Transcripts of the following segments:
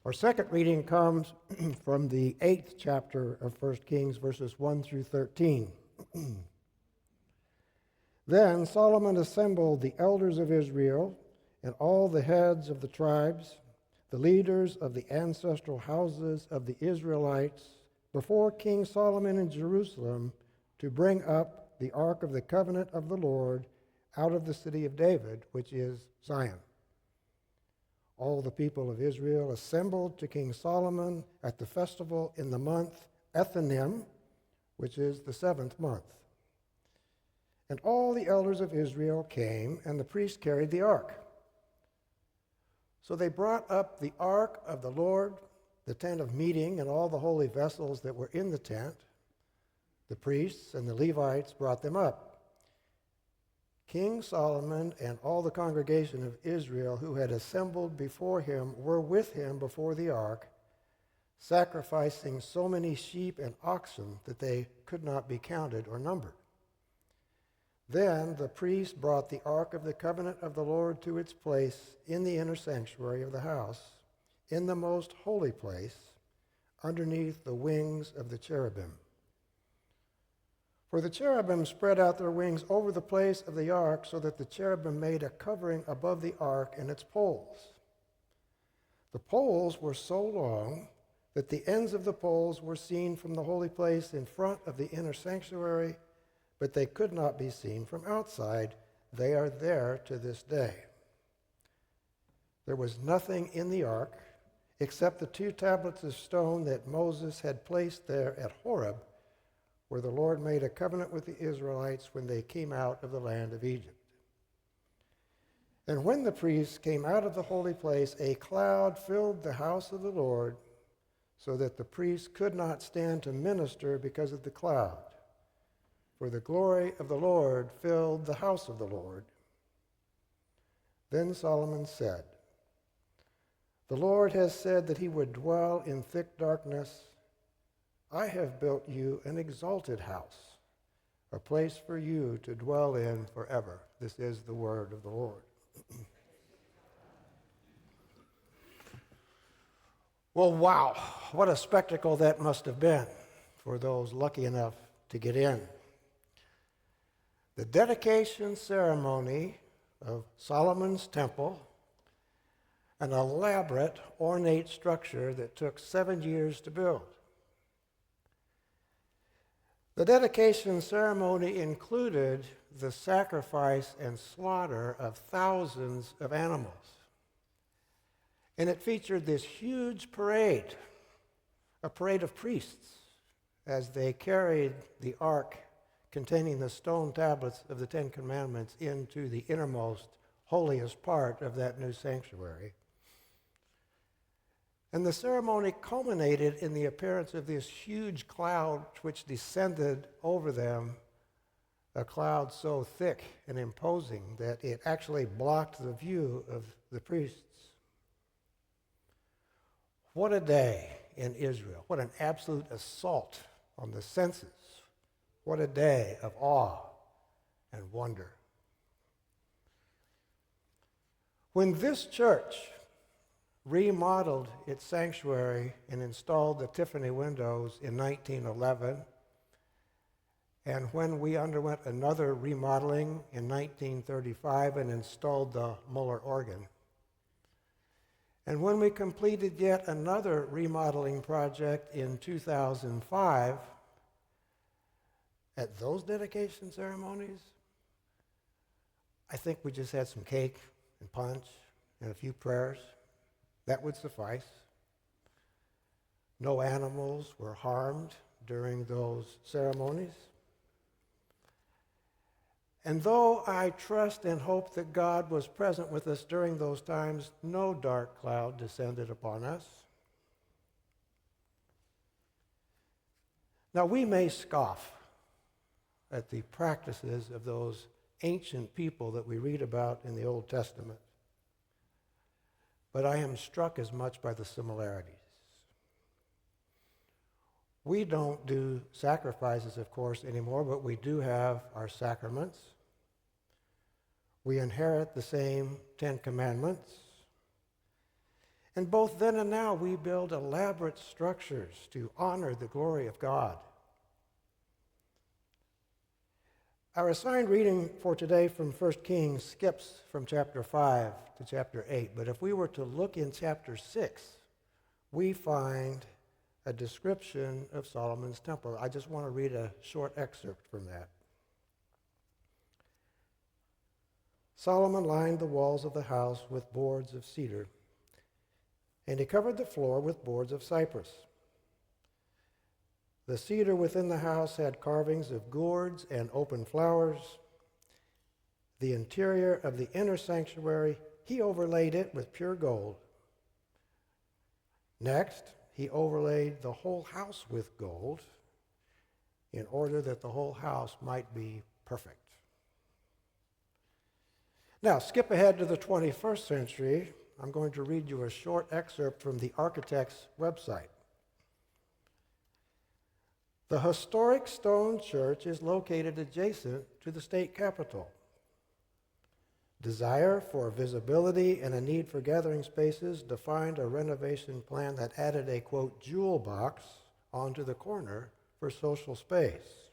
Our second reading comes from the 8th chapter of 1 Kings, verses 1 through 13. Then Solomon assembled the elders of Israel and all the heads of the tribes, the leaders of the ancestral houses of the Israelites, before King Solomon in Jerusalem to bring up the ark of the covenant of the Lord out of the city of David, which is Zion. All the people of Israel assembled to King Solomon at the festival in the month Ethanim, which is the 7th month. And all the elders of Israel came, and the priests carried the ark. So they brought up the ark of the Lord, the tent of meeting, and all the holy vessels that were in the tent. The priests and the Levites brought them up. King Solomon and all the congregation of Israel who had assembled before him were with him before the ark, sacrificing so many sheep and oxen that they could not be counted or numbered. Then the priests brought the ark of the covenant of the Lord to its place in the inner sanctuary of the house, in the most holy place, underneath the wings of the cherubim. For the cherubim spread out their wings over the place of the ark, so that the cherubim made a covering above the ark and its poles. The poles were so long that the ends of the poles were seen from the holy place in front of the inner sanctuary, but they could not be seen from outside. They are there to this day. There was nothing in the ark except the 2 tablets of stone that Moses had placed there at Horeb, where the Lord made a covenant with the Israelites when they came out of the land of Egypt. And when the priests came out of the holy place, a cloud filled the house of the Lord, so that the priests could not stand to minister because of the cloud. For the glory of the Lord filled the house of the Lord. Then Solomon said, "The Lord has said that he would dwell in thick darkness. I have built you an exalted house, a place for you to dwell in forever." This is the word of the Lord. Well, wow, what a spectacle that must have been for those lucky enough to get in. The dedication ceremony of Solomon's temple, an elaborate, ornate structure that took 7 years to build. The dedication ceremony included the sacrifice and slaughter of thousands of animals. And it featured this huge parade, a parade of priests, as they carried the ark containing the stone tablets of the 10 Commandments into the innermost, holiest part of that new sanctuary. And the ceremony culminated in the appearance of this huge cloud which descended over them, a cloud so thick and imposing that it actually blocked the view of the priests. What a day in Israel. What an absolute assault on the senses. What a day of awe and wonder. When this church remodeled its sanctuary and installed the Tiffany windows in 1911, and when we underwent another remodeling in 1935 and installed the Muller organ, and when we completed yet another remodeling project in 2005, at those dedication ceremonies, I think we just had some cake and punch and a few prayers. That would suffice. No animals were harmed during those ceremonies. And though I trust and hope that God was present with us during those times, no dark cloud descended upon us. Now, we may scoff at the practices of those ancient people that we read about in the Old Testament, but I am struck as much by the similarities. We don't do sacrifices, of course, anymore, but we do have our sacraments. We inherit the same 10 Commandments. And both then and now, we build elaborate structures to honor the glory of God. Our assigned reading for today from 1 Kings skips from chapter 5 to chapter 8. But if we were to look in chapter 6, we find a description of Solomon's temple. I just want to read a short excerpt from that. Solomon lined the walls of the house with boards of cedar, and he covered the floor with boards of cypress. The cedar within the house had carvings of gourds and open flowers. The interior of the inner sanctuary, he overlaid it with pure gold. Next, he overlaid the whole house with gold in order that the whole house might be perfect. Now, skip ahead to the 21st century. I'm going to read you a short excerpt from the architect's website. The historic stone church is located adjacent to the state capitol. Desire for visibility and a need for gathering spaces defined a renovation plan that added a, quote, jewel box onto the corner for social space.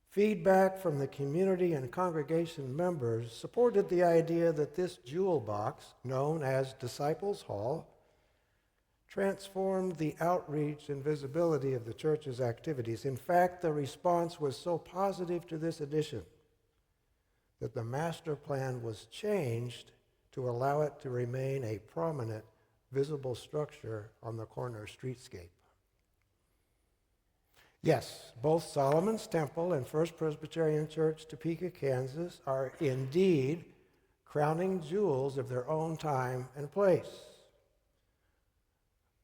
Feedback from the community and congregation members supported the idea that this jewel box, known as Disciples Hall, transformed the outreach and visibility of the church's activities. In fact, the response was so positive to this addition that the master plan was changed to allow it to remain a prominent, visible structure on the corner streetscape. Yes, both Solomon's Temple and First Presbyterian Church, Topeka, Kansas, are indeed crowning jewels of their own time and place.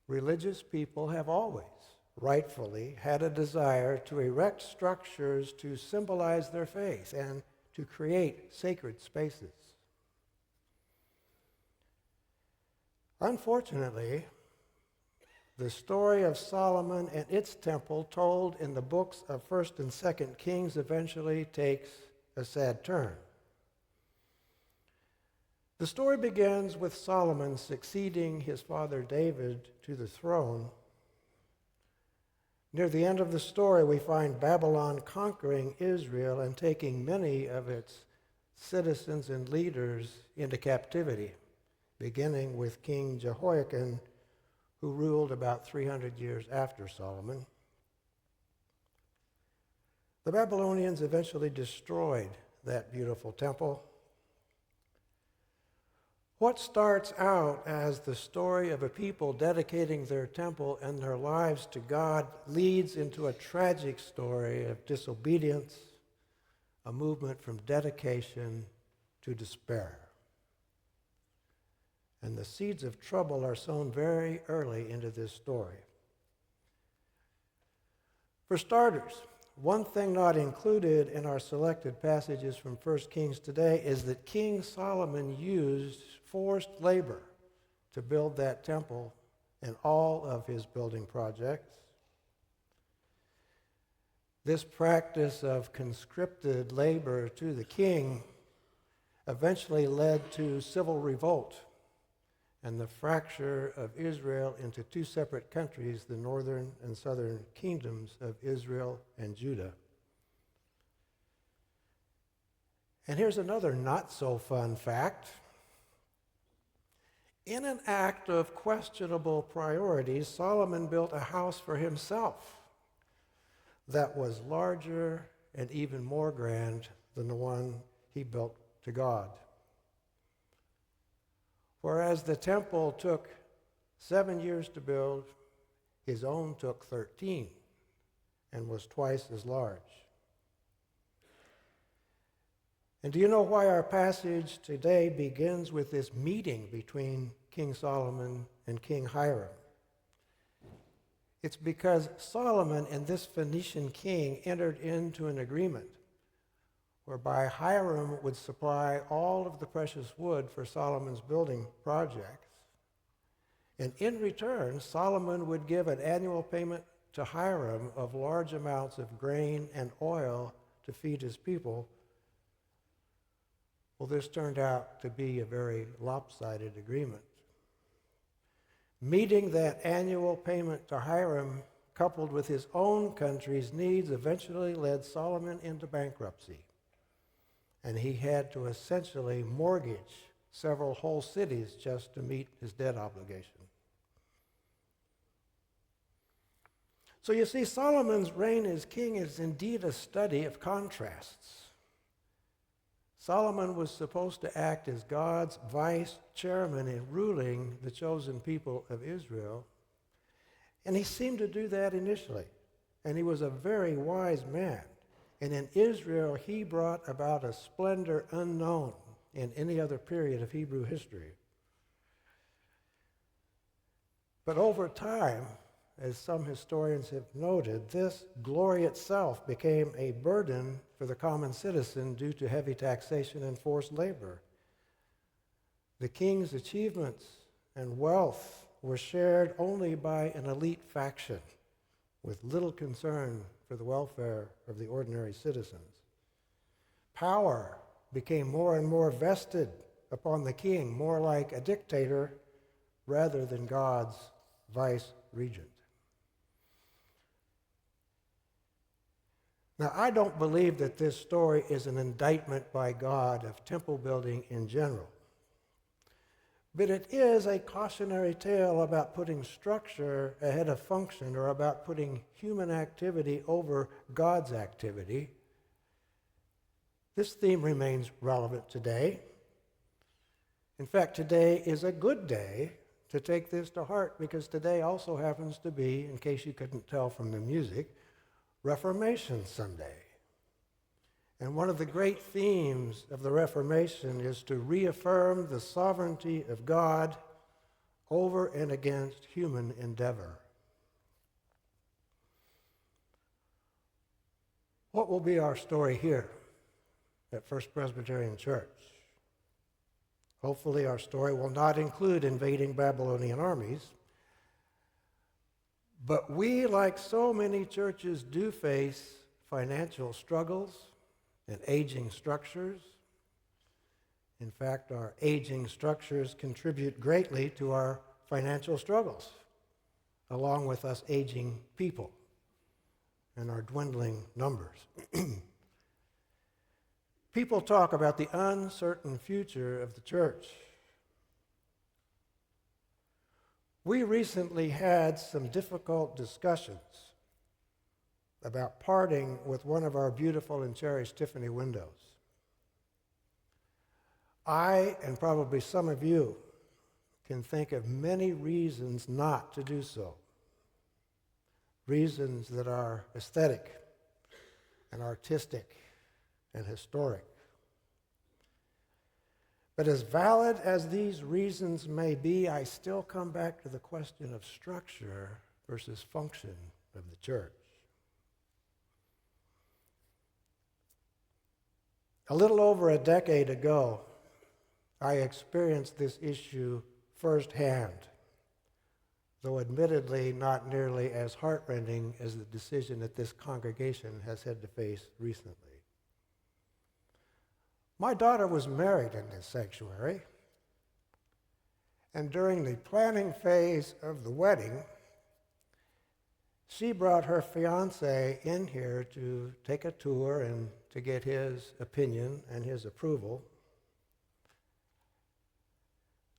Religious people have always, rightfully, had a desire to erect structures to symbolize their faith and to create sacred spaces. Unfortunately, the story of Solomon and its temple told in the books of 1st and 2nd Kings eventually takes a sad turn. The story begins with Solomon succeeding his father David to the throne. Near the end of the story, we find Babylon conquering Israel and taking many of its citizens and leaders into captivity, beginning with King Jehoiakim, who ruled about 300 years after Solomon. The Babylonians eventually destroyed that beautiful temple. What starts out as the story of a people dedicating their temple and their lives to God leads into a tragic story of disobedience, a movement from dedication to despair. And the seeds of trouble are sown very early into this story. For starters, one thing not included in our selected passages from 1 Kings today is that King Solomon used forced labor to build that temple and all of his building projects. This practice of conscripted labor to the king eventually led to civil revolt and the fracture of Israel into two separate countries, the northern and southern kingdoms of Israel and Judah. And here's another not-so-fun fact. In an act of questionable priorities, Solomon built a house for himself that was larger and even more grand than the one he built to God. Whereas the temple took 7 years to build, his own took 13 and was twice as large. And do you know why our passage today begins with this meeting between King Solomon and King Hiram? It's because Solomon and this Phoenician king entered into an agreement whereby Hiram would supply all of the precious wood for Solomon's building projects. And in return, Solomon would give an annual payment to Hiram of large amounts of grain and oil to feed his people. Well, this turned out to be a very lopsided agreement. Meeting that annual payment to Hiram, coupled with his own country's needs, eventually led Solomon into bankruptcy. And he had to essentially mortgage several whole cities just to meet his debt obligation. So you see, Solomon's reign as king is indeed a study of contrasts. Solomon was supposed to act as God's vice chairman in ruling the chosen people of Israel, and he seemed to do that initially. And he was a very wise man. And in Israel, he brought about a splendor unknown in any other period of Hebrew history. But over time, as some historians have noted, this glory itself became a burden for the common citizen due to heavy taxation and forced labor. The king's achievements and wealth were shared only by an elite faction with little concern for the welfare of the ordinary citizens. Power became more and more vested upon the king, more like a dictator rather than God's vice-regent. Now, I don't believe that this story is an indictment by God of temple building in general. But it is a cautionary tale about putting structure ahead of function, or about putting human activity over God's activity. This theme remains relevant today. In fact, today is a good day to take this to heart, because today also happens to be, in case you couldn't tell from the music, Reformation Sunday. And one of the great themes of the Reformation is to reaffirm the sovereignty of God over and against human endeavor. What will be our story here at First Presbyterian Church? Hopefully our story will not include invading Babylonian armies. But we, like so many churches, do face financial struggles and aging structures. In fact, our aging structures contribute greatly to our financial struggles, along with us aging people and our dwindling numbers. People talk about the uncertain future of the church. We recently had some difficult discussions about parting with one of our beautiful and cherished Tiffany windows. I, and probably some of you, can think of many reasons not to do so. Reasons that are aesthetic and artistic and historic. But as valid as these reasons may be, I still come back to the question of structure versus function of the church. A little over a decade ago, I experienced this issue firsthand, though admittedly not nearly as heartrending as the decision that this congregation has had to face recently. My daughter was married in this sanctuary, and during the planning phase of the wedding, she brought her fiancé in here to take a tour and to get his opinion and his approval.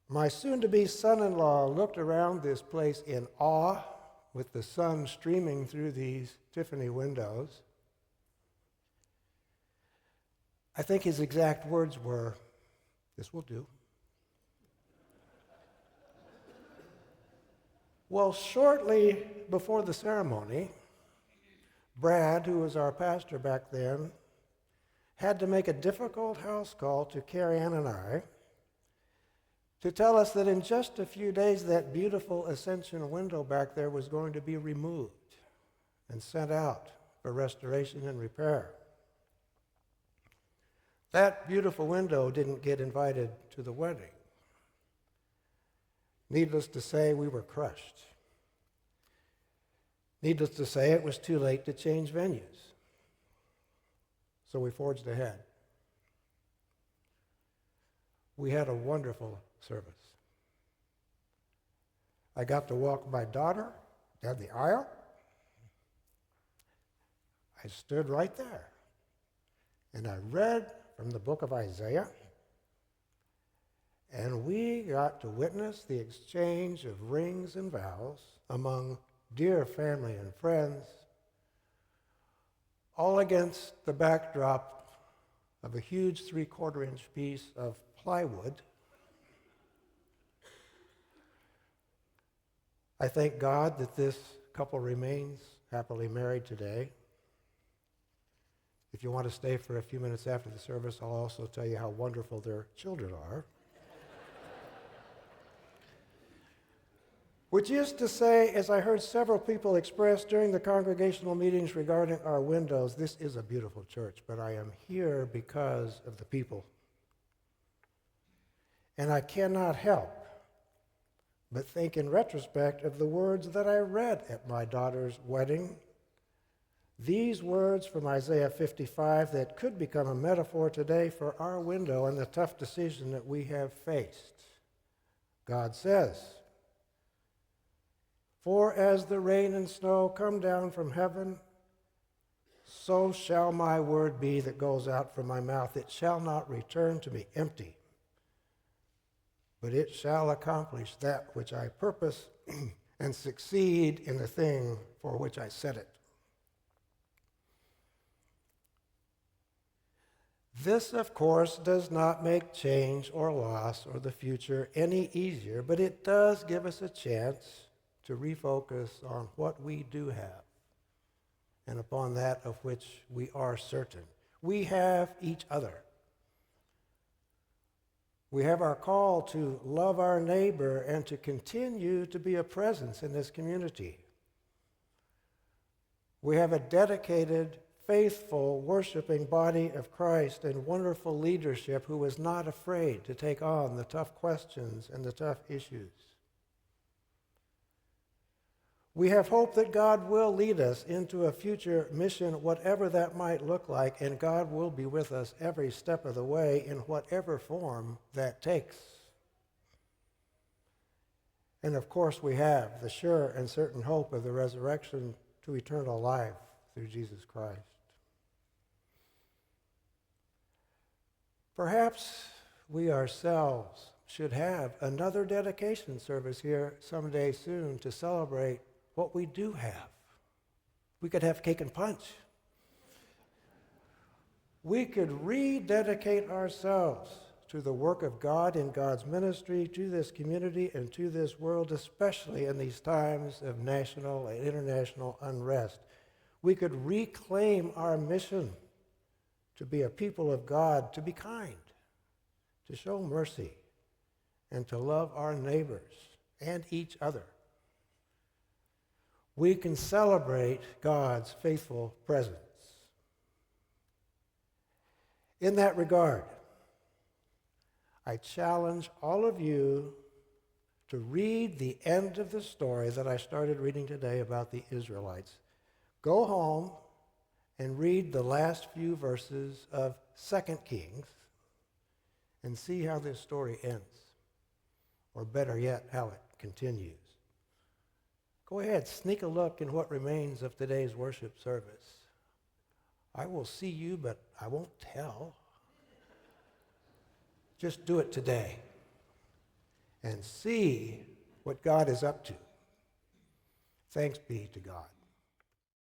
My soon-to-be son-in-law looked around this place in awe with the sun streaming through these Tiffany windows. I think his exact words were, "This will do." Well, shortly before the ceremony, Brad, who was our pastor back then, had to make a difficult house call to Carrie Ann and I to tell us that in just a few days that beautiful Ascension window back there was going to be removed and sent out for restoration and repair. That beautiful window didn't get invited to the wedding. Needless to say, we were crushed. Needless to say, it was too late to change venues. So we forged ahead. We had a wonderful service. I got to walk my daughter down the aisle. I stood right there, and I read from the book of Isaiah, and we got to witness the exchange of rings and vows among dear family and friends, all against the backdrop of a huge 3/4-inch piece of plywood. I thank God that this couple remains happily married today. If you want to stay for a few minutes after the service, I'll also tell you how wonderful their children are. Which is to say, as I heard several people express during the congregational meetings regarding our windows, this is a beautiful church, but I am here because of the people. And I cannot help but think in retrospect of the words that I read at my daughter's wedding. These words from Isaiah 55 that could become a metaphor today for our window and the tough decision that we have faced. God says, "For as the rain and snow come down from heaven, so shall my word be that goes out from my mouth. It shall not return to me empty, but it shall accomplish that which I purpose and succeed in the thing for which I set it." This, of course, does not make change or loss or the future any easier, but it does give us a chance to refocus on what we do have and upon that of which we are certain. We have each other. We have our call to love our neighbor and to continue to be a presence in this community. We have a dedicated, faithful, worshiping body of Christ and wonderful leadership who is not afraid to take on the tough questions and the tough issues. We have hope that God will lead us into a future mission, whatever that might look like, and God will be with us every step of the way in whatever form that takes. And of course, we have the sure and certain hope of the resurrection to eternal life through Jesus Christ. Perhaps we ourselves should have another dedication service here someday soon to celebrate what we do have. We could have cake and punch. We could rededicate ourselves to the work of God in God's ministry to this community and to this world, especially in these times of national and international unrest. We could reclaim our mission to be a people of God, to be kind, to show mercy, and to love our neighbors and each other. We can celebrate God's faithful presence. In that regard, I challenge all of you to read the end of the story that I started reading today about the Israelites. Go home and read the last few verses of 2 Kings and see how this story ends, or better yet, how it continues. Go ahead, sneak a look in what remains of today's worship service. I will see you, but I won't tell. Just do it today and see what God is up to. Thanks be to God.